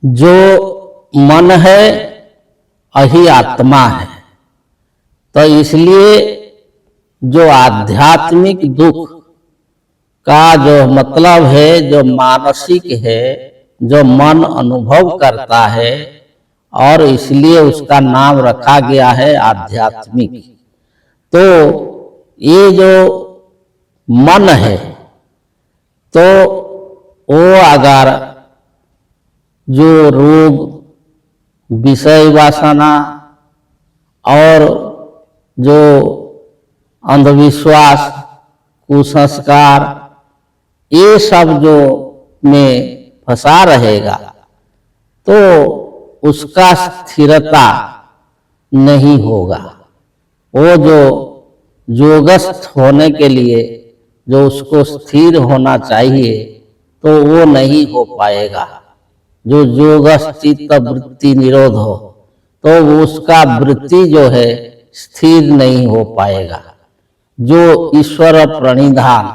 जो मन है वही आत्मा है। तो इसलिए जो आध्यात्मिक दुख का जो मतलब है, जो मानसिक है, जो मन अनुभव करता है, और इसलिए उसका नाम रखा गया है आध्यात्मिक। तो ये जो मन है, तो वो अगर जो रोग, विषय वासना और जो अंधविश्वास, कुसंस्कार, ये सब जो में फंसा रहेगा, तो उसका स्थिरता नहीं होगा। वो जो योगस्थ होने के लिए जो उसको स्थिर होना चाहिए, तो वो नहीं हो पाएगा। जो योगस्थित वृत्ति निरोध हो, तो उसका वृत्ति जो है स्थिर नहीं हो पाएगा। जो ईश्वर प्रणिधान,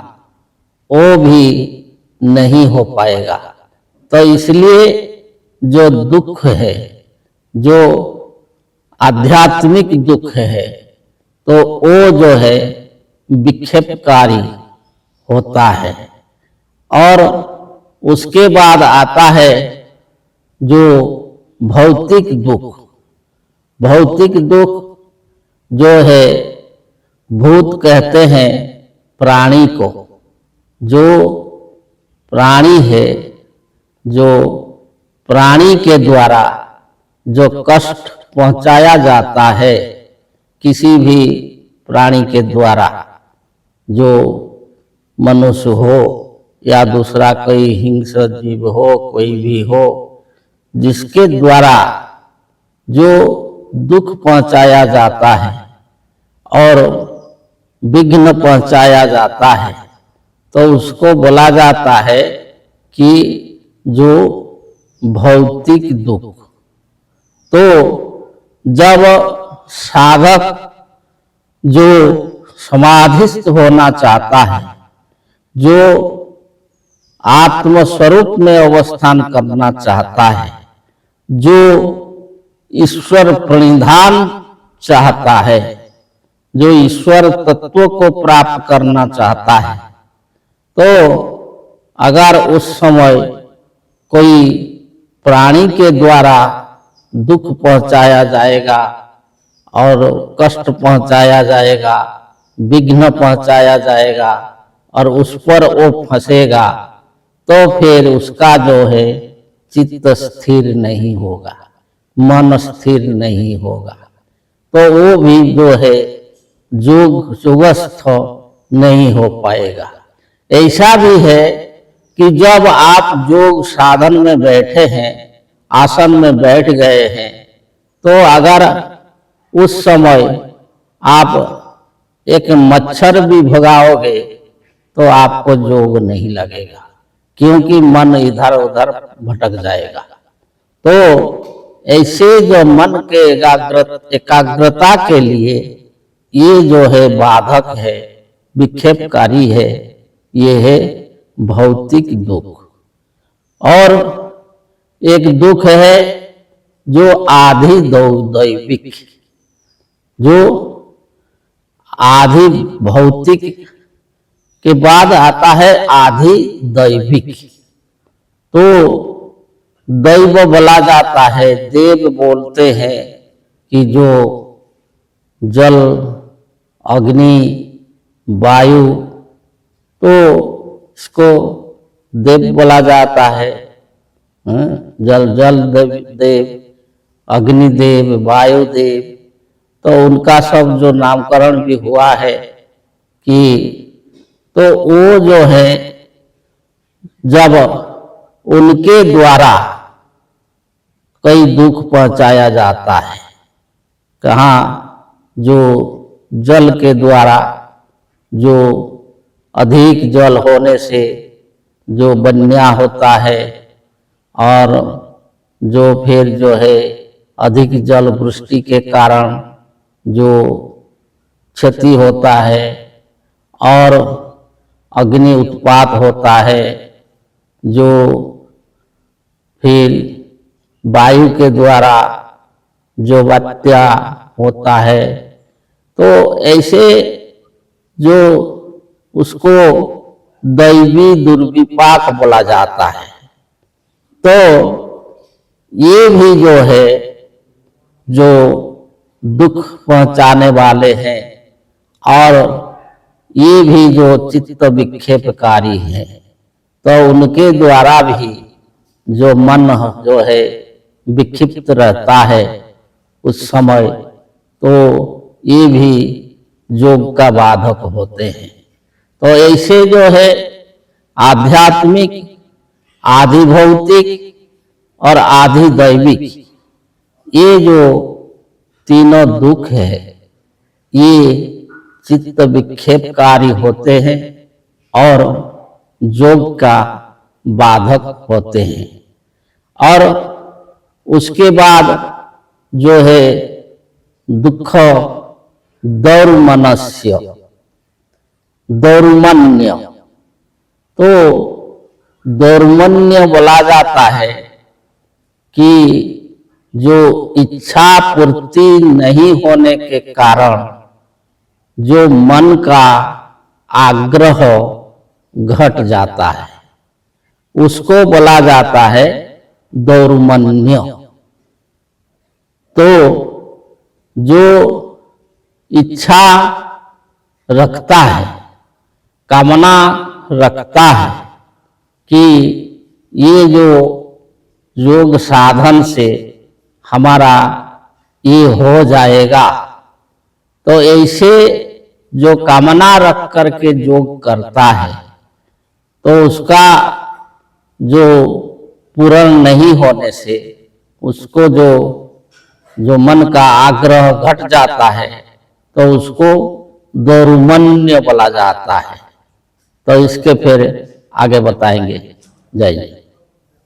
वो भी नहीं हो पाएगा। तो इसलिए जो दुख है, जो आध्यात्मिक दुख है, तो वो जो है विक्षेपकारी होता है। और उसके बाद आता है जो भौतिक दुख। भौतिक दुख जो है, भूत कहते हैं प्राणी को। जो प्राणी है, जो प्राणी के द्वारा जो कष्ट पहुंचाया जाता है, किसी भी प्राणी के द्वारा, जो मनुष्य हो या दूसरा कोई हिंसक जीव हो, कोई भी हो, जिसके द्वारा जो दुख पहुंचाया जाता है और विघ्न पहुंचाया जाता है, तो उसको बोला जाता है कि जो भौतिक दुख। तो जब साधक जो समाधिस्थ होना चाहता है, जो आत्मस्वरूप में अवस्थान करना चाहता है, जो ईश्वर प्रणिधान चाहता है, जो ईश्वर तत्व को प्राप्त करना चाहता है, तो अगर उस समय कोई प्राणी के द्वारा दुख पहुंचाया जाएगा और कष्ट पहुंचाया जाएगा, विघ्न पहुंचाया जाएगा, और उस पर वो फंसेगा, तो फिर उसका जो है चित्त स्थिर नहीं होगा, मन स्थिर नहीं होगा। तो वो भी जो है योगस्थ नहीं हो पाएगा। ऐसा भी है कि जब आप योग साधन में बैठे हैं, आसन में बैठ गए हैं, तो अगर उस समय आप एक मच्छर भी भगाओगे तो आपको योग नहीं लगेगा, क्योंकि मन इधर उधर भटक जाएगा। तो ऐसे जो मन के एकाग्रता के लिए ये जो है बाधक है, विक्षेपकारी है, ये है भौतिक दुख। और एक दुख है जो आधि दैविक, जो आधि भौतिक के बाद आता है आधि दैविक। तो दैव बोला जाता है, देव बोलते हैं कि जो जल, अग्नि, वायु, तो इसको देव बोला जाता है। जल देव, अग्निदेव, वायुदेव, तो उनका सब जो नामकरण भी हुआ है कि तो वो जो है जब उनके द्वारा कई दुख पहुंचाया जाता है, कहाँ जो जल के द्वारा, जो अधिक जल होने से जो बन्या होता है और जो फिर जो है अधिक जल वृष्टि के कारण जो क्षति होता है और अग्नि उत्पात होता है, जो फिर वायु के द्वारा जो वात्या होता है, तो ऐसे जो उसको दैवी दुर्विपाक बोला जाता है। तो ये भी जो है जो दुख पहुंचाने वाले हैं और ये भी जो चित्त विक्षेपकारी हैं, तो उनके द्वारा भी जो मन जो है विक्षिप्त रहता है उस समय, तो ये भी योग का बाधक होते हैं। तो ऐसे जो है आध्यात्मिक, आधि भौतिक और आधि दैविक, ये जो तीनों दुख है ये चित्त विक्षेपकारी होते हैं और योग का बाधक होते हैं। और उसके बाद जो है दुख दौर्मनस्य, दौर्मन्य, तो दौर्मन्य बोला जाता है कि जो इच्छा पूर्ति नहीं होने के कारण जो मन का आग्रह घट जाता है, उसको बोला जाता है दौर्मन्य। तो जो इच्छा रखता है, कामना रखता है कि ये जो योग साधन से हमारा ये हो जाएगा, तो ऐसे जो कामना रख करके योग करता है, तो उसका जो पूर्ण नहीं होने से उसको जो मन का आग्रह घट जाता है, तो उसको दौर्मन्य बोला जाता है। तो इसके फिर आगे बताएंगे। जय जय।